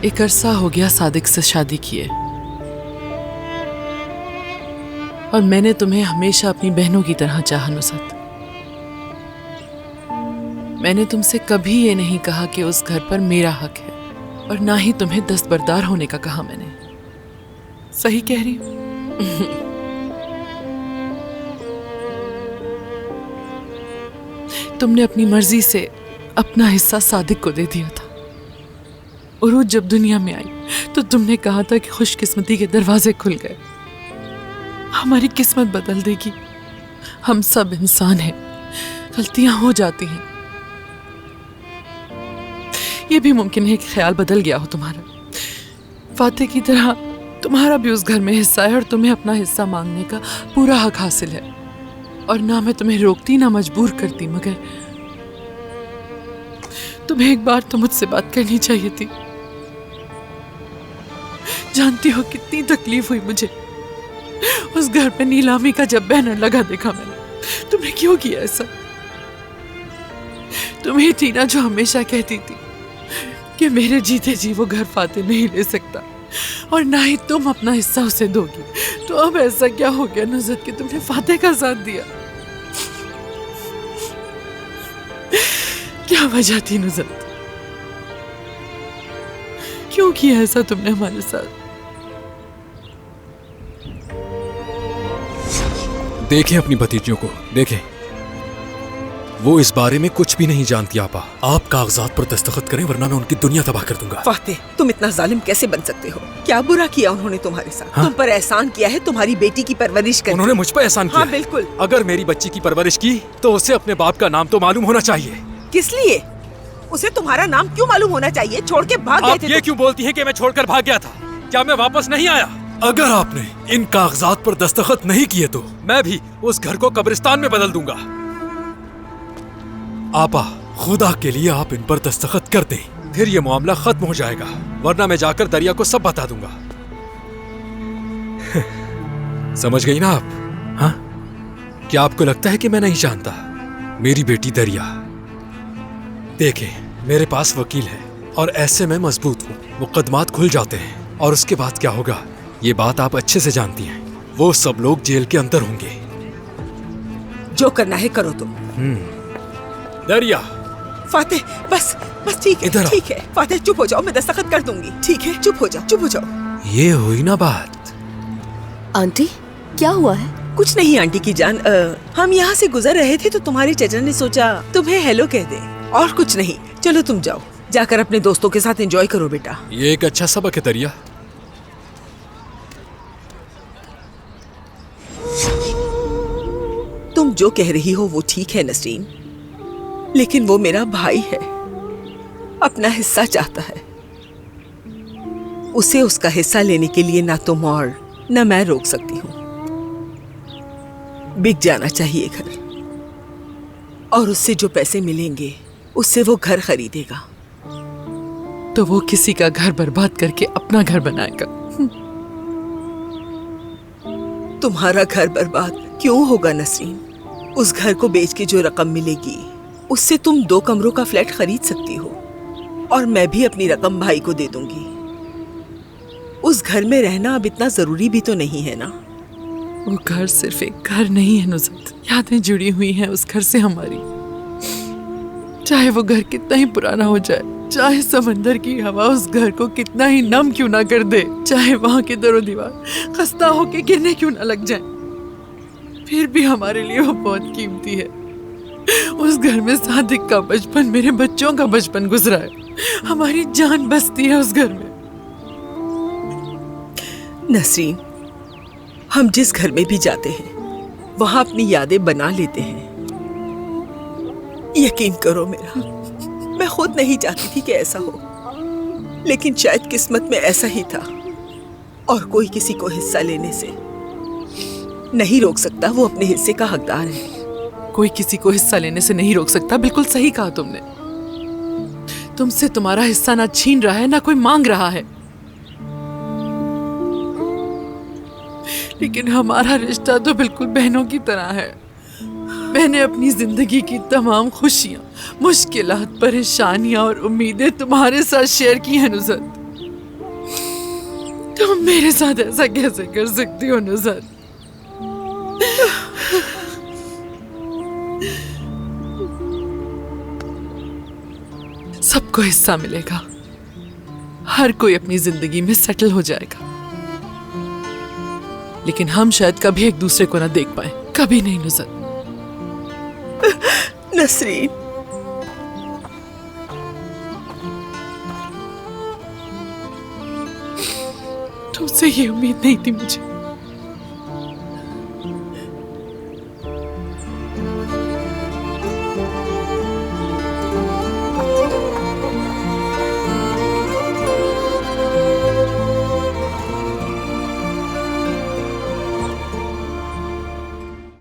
एक अरसा हो गया सादिक से शादी किए, और मैंने तुम्हें हमेशा अपनी बहनों की तरह चाहा नुसरत। मैंने तुमसे कभी ये नहीं कहा कि उस घर पर मेरा हक है, और ना ही तुम्हें दस्तबरदार होने का कहा मैंने। सही कह रही हूं? तुमने अपनी मर्जी से अपना हिस्सा सादिक को दे दिया था। उरूज जब दुनिया में आई तो तुमने कहा था कि खुशकिस्मती के दरवाजे खुल गए, हमारी किस्मत बदल देगी। हम सब इंसान हैं, गलतियां हो जाती हैं। ये भी मुमकिन है कि ख्याल बदल गया हो तुम्हारा। फातेह की तरह तुम्हारा भी उस घर में हिस्सा है, और तुम्हें अपना हिस्सा मांगने का पूरा हक हासिल है। और ना मैं तुम्हें रोकती ना मजबूर करती, मगर तुम्हें एक बार तो मुझसे बात करनी चाहिए थी। जानती हो कितनी तकलीफ हुई मुझे उस घर में नीलामी का जब बैनर लगा देखा मैंने। तुमने क्यों किया ऐसा? तुम्हें थी ना जो हमेशा कहती थी कि मेरे जीते जी वो घर फातेह नहीं ले सकता, और ना ही तुम अपना हिस्सा उसे दोगी। तो अब ऐसा क्या हो गया नुसरत कि तुमने फातेह का साथ दिया? क्या वजह थी नुसरत? क्यों किया ऐसा तुमने हमारे साथ? देखें अपनी भतीजियों को, देखें, वो इस बारे में कुछ भी नहीं जानती। आपा, आप कागजात पर दस्तखत करें वरना मैं उनकी दुनिया तबाह कर दूंगा। फातेह, तुम इतना जालिम कैसे बन सकते हो? क्या बुरा किया उन्होंने तुम्हारे साथ? हाँ? तुम पर एहसान किया है तुम्हारी बेटी की परवरिश कर। उन्होंने मुझ पर एहसान किया। हाँ बिल्कुल। अगर मेरी बच्ची की परवरिश की तो उसे अपने बाप का नाम तो मालूम होना चाहिए। किस लिए? उसे तुम्हारा नाम क्यों मालूम होना चाहिए? छोड़ के भाग गए आप थे ये क्यों बोलती है कि मैं छोड़कर भाग गया था? क्या मैं वापस नहीं आया? अगर आपने इन कागजात पर दस्तखत नहीं किए तो मैं भी उस घर को कब्रिस्तान में बदल दूंगा। आपा, खुदा के लिए आप इन पर दस्तखत कर दें, फिर ये मामला खत्म हो जाएगा, वरना मैं जाकर दरिया को सब बता दूंगा। समझ गई ना आप? हाँ? क्या आपको लगता है कि मैं नहीं जानता? मेरी बेटी दरिया, देखें, मेरे पास वकील है और ऐसे में मजबूत हूँ। मुकदमात खुल जाते हैं और उसके बाद क्या होगा ये बात आप अच्छे से जानती हैं। वो सब लोग जेल के अंदर होंगे। जो करना है करो तुम। दरिया। फातेह, बस बस ठीक है, इधर आओ। ठीक है। फातेह चुप हो जाओ, मैं दस्तखत कर दूंगी। ठीक है, चुप हो जाओ, चुप हो जाओ। ये हुई ना बात। आंटी, क्या हुआ है? कुछ नहीं आंटी की जान, हम यहाँ से गुजर रहे थे तो तुम्हारे चचा ने सोचा तुम्हें हेलो कह दे, और कुछ नहीं। चलो तुम जाओ, जाकर अपने दोस्तों के साथ एंजॉय करो बेटा। ये एक अच्छा सबक है दरिया। तुम जो कह रही हो वो ठीक है नसरीन, लेकिन वो मेरा भाई है, अपना हिस्सा चाहता है। उसे उसका हिस्सा लेने के लिए ना तुम और ना मैं रोक सकती हूँ। बिक जाना चाहिए घर, और उससे जो पैसे मिलेंगे उससे वो घर खरीदेगा। तो वो किसी का घर बर्बाद करके अपना घर बनाएगा। तुम्हारा घर बर्बाद क्यों होगा नसरीन? उस घर को बेच के जो रकम मिलेगी उससे तुम 2 कमरों का फ्लैट खरीद सकती हो, और मैं भी अपनी रकम भाई को दे दूंगी। उस घर में रहना अब इतना जरूरी भी तो नहीं है ना। वो घर सिर्फ एक घर नहीं है नुसरत, यादें जुड़ी हुई हैं उस घर से हमारी। चाहे वो घर कितना ही पुराना हो जाए, चाहे समंदर की हवा उस घर को कितना ही नम क्यों ना कर दे, चाहे वहां के दरो दीवार खस्ता होके गिरने क्यों ना लग जाए, फिर भी हमारे लिए वो बहुत कीमती है। उस घर में सादिक का बचपन, मेरे बच्चों का बचपन गुजरा है। हमारी जान बसती है उस घर में। नसरीन, हम जिस घर में भी जाते हैं वहां अपनी यादें बना लेते हैं। यकीन करो मेरा, मैं खुद नहीं चाहती थी कि ऐसा हो, लेकिन शायद किस्मत में ऐसा ही था, और कोई किसी को हिस्सा लेने से नहीं रोक सकता। वो अपने हिस्से का हकदार है। कोई किसी को हिस्सा लेने से नहीं रोक सकता, बिल्कुल सही कहा तुमने। तुमसे तुम्हारा हिस्सा ना छीन रहा है ना कोई मांग रहा है, लेकिन हमारा रिश्ता तो बिल्कुल बहनों की तरह है। मैंने अपनी जिंदगी की तमाम खुशियां, मुश्किलात, परेशानियां और उम्मीदें तुम्हारे साथ शेयर की हैं नुसरत। तुम मेरे साथ ऐसा कैसे कर सकती हो नुसरत? सबको हिस्सा मिलेगा, हर कोई अपनी जिंदगी में सेटल हो जाएगा, लेकिन हम शायद कभी एक दूसरे को ना देख पाए। कभी नहीं नुसरत। नसरीन, तुमसे ये उम्मीद नहीं थी मुझे।